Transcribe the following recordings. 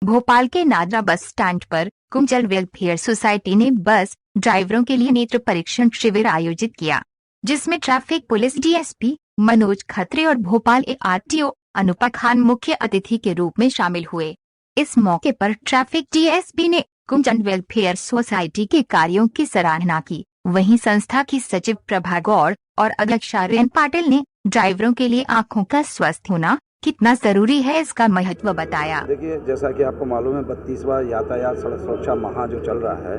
भोपाल के NADRA bus stand पर Kunjal welfare society ने बस ड्राइवरों के लिए नेत्र परीक्षण शिविर आयोजित किया, जिसमें traffic police DSP Manoj Khatri और भोपाल ARTO अनुपा खान मुख्य अतिथि के रूप में शामिल हुए। इस मौके पर ट्रैफिक डीएसपी ने कुंजल वेलफेयर सोसाइटी के कार्यों की सराहना की। वहीं संस्था की सचिव प्रभा गौड़ और अध्यक्ष आर्यन पाटिल ने ड्राइवरों के लिए आंखों का स्वस्थ होना कितना जरूरी है इसका महत्व बताया। देखिए, जैसा कि आपको मालूम है, 32वां यातायात सड़क सुरक्षा माह जो चल रहा है,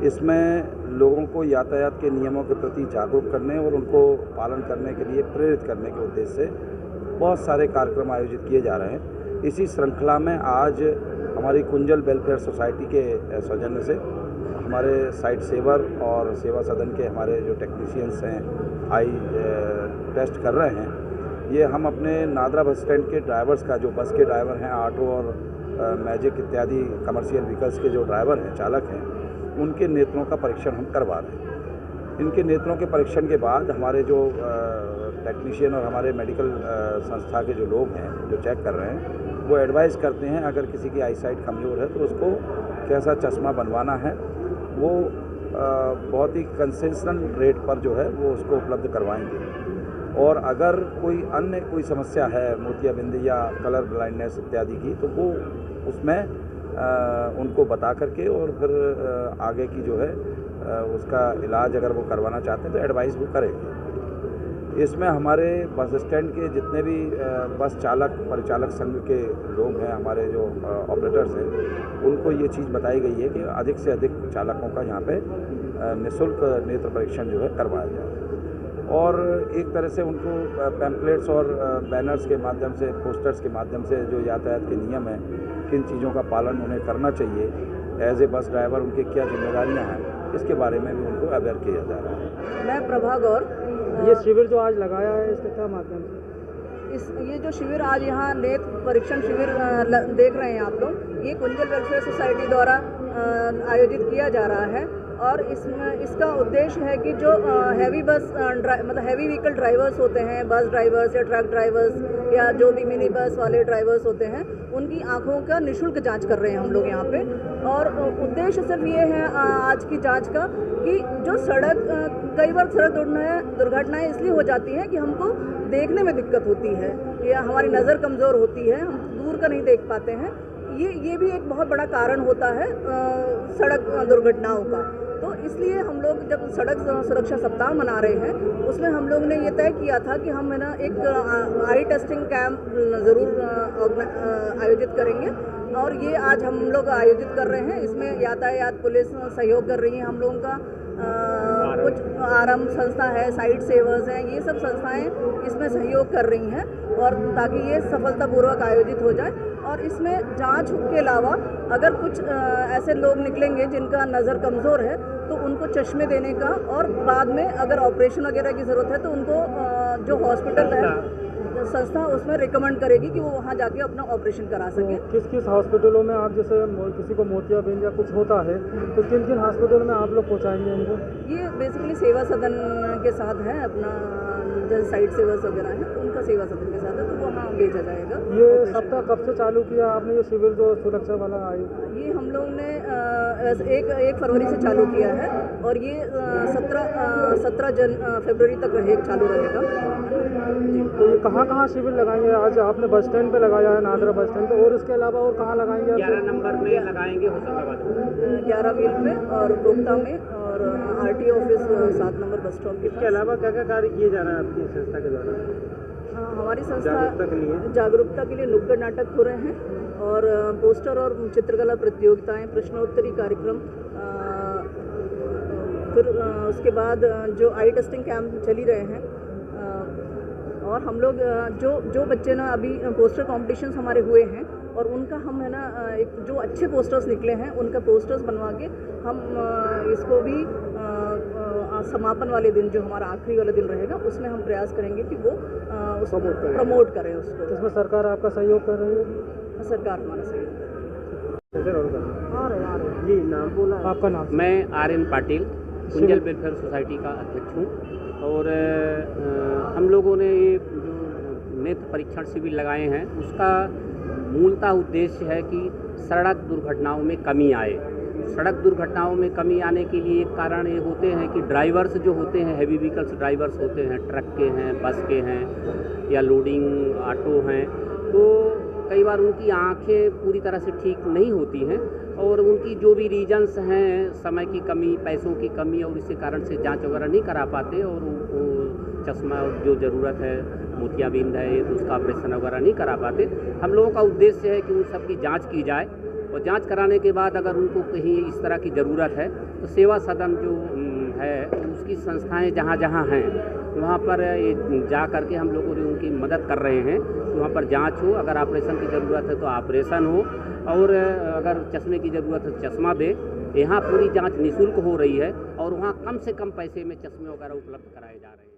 इसमें लोगों को यातायात के नियमों के प्रति जागरूक करने और उनको पालन करने के लिए प्रेरित करने के उद्देश्य से बहुत सारे कार्यक्रम आयोजित किए जा रहे हैं। इसी श्रृंखला में आज हमारी कुंजल वेलफेयर सोसाइटी के सौजन्य से हमारे साइट सेवर और सेवा सदन के हमारे जो टेक्नीशियंस हैं आई टेस्ट कर रहे हैं। ये हम अपने नादरा बस स्टैंड के ड्राइवर्स का, जो बस के ड्राइवर हैं, ऑटो और मैजिक इत्यादि कमर्शियल व्हीकल्स के जो ड्राइवर हैं, चालक हैं, उनके नेत्रों का परीक्षण हम करवा रहे हैं। इनके नेत्रों के परीक्षण के बाद हमारे जो टेक्नीशियन और हमारे मेडिकल संस्था के जो लोग हैं जो चेक कर रहे हैं, वो एडवाइस करते हैं अगर किसी की आई साइट कमज़ोर है तो उसको कैसा चश्मा बनवाना है। वो बहुत ही कंसेशनल रेट पर जो है वो उसको उपलब्ध करवाएंगे। और अगर कोई समस्या है, मोतियाबिंद या कलर ब्लाइंडनेस इत्यादि की, तो वो उसमें उनको बता करके और फिर आगे की जो है उसका इलाज अगर वो करवाना चाहते हैं तो एडवाइस वो करेंगे। इसमें हमारे बस स्टैंड के जितने भी बस चालक परिचालक संघ के लोग हैं, हमारे जो ऑपरेटर्स हैं, उनको ये चीज़ बताई गई है कि अधिक से अधिक चालकों का यहाँ पे निःशुल्क नेत्र परीक्षण जो है करवाया जाए। और एक तरह से उनको पैम्पलेट्स और बैनर्स के माध्यम से, पोस्टर्स के माध्यम से जो यातायात के नियम हैं, किन चीज़ों का पालन उन्हें करना चाहिए, एज ए बस ड्राइवर उनकी क्या जिम्मेदारियां हैं, इसके बारे में भी उनको अवेयर किया जा रहा है। मैं प्रभा गौड़। ये शिविर जो आज लगाया है, इसके क्या माध्यम से? ये जो शिविर आज यहाँ नेत्र परीक्षण शिविर देख रहे हैं आप लोग, ये कुंजल वेलफेयर सोसाइटी द्वारा आयोजित किया जा रहा है। और इसका उद्देश्य है कि जो हैवी बस मतलब हैवी व्हीकल ड्राइवर्स होते हैं, बस ड्राइवर्स या ट्रक ड्राइवर्स या जो भी मिनी बस वाले ड्राइवर्स होते हैं, उनकी आंखों का निःशुल्क जांच कर रहे हैं हम लोग यहाँ पे। और उद्देश्य सिर्फ ये है आज की जांच का कि जो कई बार सड़क दुर्घटनाएं इसलिए हो जाती हैं कि हमको देखने में दिक्कत होती है या हमारी नज़र कमज़ोर होती है, हम दूर का नहीं देख पाते हैं। ये भी एक बहुत बड़ा कारण होता है सड़क दुर्घटनाओं का। तो इसलिए हम लोग जब सड़क सुरक्षा सप्ताह मना रहे हैं, उसमें हम लोग ने ये तय किया था कि हम है ना एक आई टेस्टिंग कैंप ज़रूर आयोजित करेंगे। और ये आज हम लोग आयोजित कर रहे हैं। इसमें यातायात पुलिस सहयोग कर रही है हम लोगों का, कुछ आरएम संस्था है, साइट सेवर्स हैं, ये सब संस्थाएं इसमें सहयोग कर रही हैं और ताकि ये सफलतापूर्वक आयोजित हो जाए। और इसमें जांच के अलावा अगर कुछ ऐसे लोग निकलेंगे जिनका नज़र कमज़ोर है तो उनको चश्मे देने का, और बाद में अगर ऑपरेशन वगैरह की ज़रूरत है तो उनको जो हॉस्पिटल है संस्था उसमें रिकमेंड करेगी कि वो वहाँ जाके अपना ऑपरेशन करा सके। किस किस हॉस्पिटलों में आप, जैसे किसी को मोतियाबिंद या कुछ होता है तो किन किन हॉस्पिटलों में आप लोग पहुँचाएंगे इनको? ये बेसिकली सेवा सदन के साथ है, अपना जैसे साइट सेवर्स वगैरह है उनका सेवा सदन के साथ है, तो वहाँ भेजा जाएगा। ये सप्ताह कब से चालू किया आपने, ये शिविर जो सुरक्षा वाला आयु? ये हम लोग ने 1 फरवरी से चालू किया है और ये 17 फरवरी तक चालू रहेगा। तो ये कहाँ शिविर लगाएंगे? आज आपने बस स्टैंड पे लगाया है, नादरा बस स्टैंड पे, और इसके अलावा और कहाँ लगाएंगे? 11 नंबर में लगाएंगे, होशंगाबाद में 11 मील में और कोकता में और RTO office 7 number bus stop के। इसके अलावा क्या क्या कार्य किए जा रहे हैं आपकी संस्था के द्वारा? हमारी संस्था जागरूकता के लिए नुक्कड़ नाटक हो रहे हैं और पोस्टर और चित्रकला प्रतियोगिताएं, प्रश्नोत्तरी कार्यक्रम, फिर उसके बाद जो आई टेस्टिंग कैंप चल ही रहे हैं। और हम लोग जो बच्चे ना अभी पोस्टर कॉम्पिटिशन्स हमारे हुए हैं और उनका हम है ना एक जो अच्छे पोस्टर्स निकले हैं उनका पोस्टर्स बनवा के हम इसको भी समापन वाले दिन जो हमारा आखिरी वाला दिन रहेगा उसमें हम प्रयास करेंगे कि वो उसको प्रमोट करें उसको। इसमें सरकार आपका सहयोग कर रही है? सरकार हमारा सहयोग कर रही है। जी, नाम बोला आपका? नाम? मैं आर्यन पाटिल, कुंजल वेलफेयर सोसाइटी का अध्यक्ष हूँ। और हम लोगों ने ये जो नेत्र परीक्षण शिविर लगाए हैं उसका मूलतः उद्देश्य है कि सड़क दुर्घटनाओं में कमी आए। सड़क दुर्घटनाओं में कमी आने के लिए एक कारण ये होते हैं कि ड्राइवर्स जो होते हैं, हैवी व्हीकल्स ड्राइवर्स होते हैं, ट्रक के हैं, बस के हैं या लोडिंग ऑटो हैं, तो कई बार उनकी आंखें पूरी तरह से ठीक नहीं होती हैं और उनकी जो भी रीजन्स हैं, समय की कमी, पैसों की कमी और इसी कारण से जांच वगैरह नहीं करा पाते और उनको चश्मा जो ज़रूरत है, मोतियाबिंद है, तो उसका ऑपरेशन वगैरह नहीं करा पाते। हम लोगों का उद्देश्य है कि उन सब की जाँच की जाए और जांच कराने के बाद अगर उनको कहीं इस तरह की ज़रूरत है तो सेवा सदन जो है उसकी संस्थाएं जहाँ जहाँ हैं वहाँ पर जा करके हम लोगों ने उनकी मदद कर रहे हैं कि वहाँ पर जांच हो, अगर ऑपरेशन की ज़रूरत है तो ऑपरेशन हो और अगर चश्मे की ज़रूरत है तो चश्मा दे। यहाँ पूरी जांच निःशुल्क हो रही है और वहाँ कम से कम पैसे में चश्मे वगैरह उपलब्ध कराए जा रहे हैं।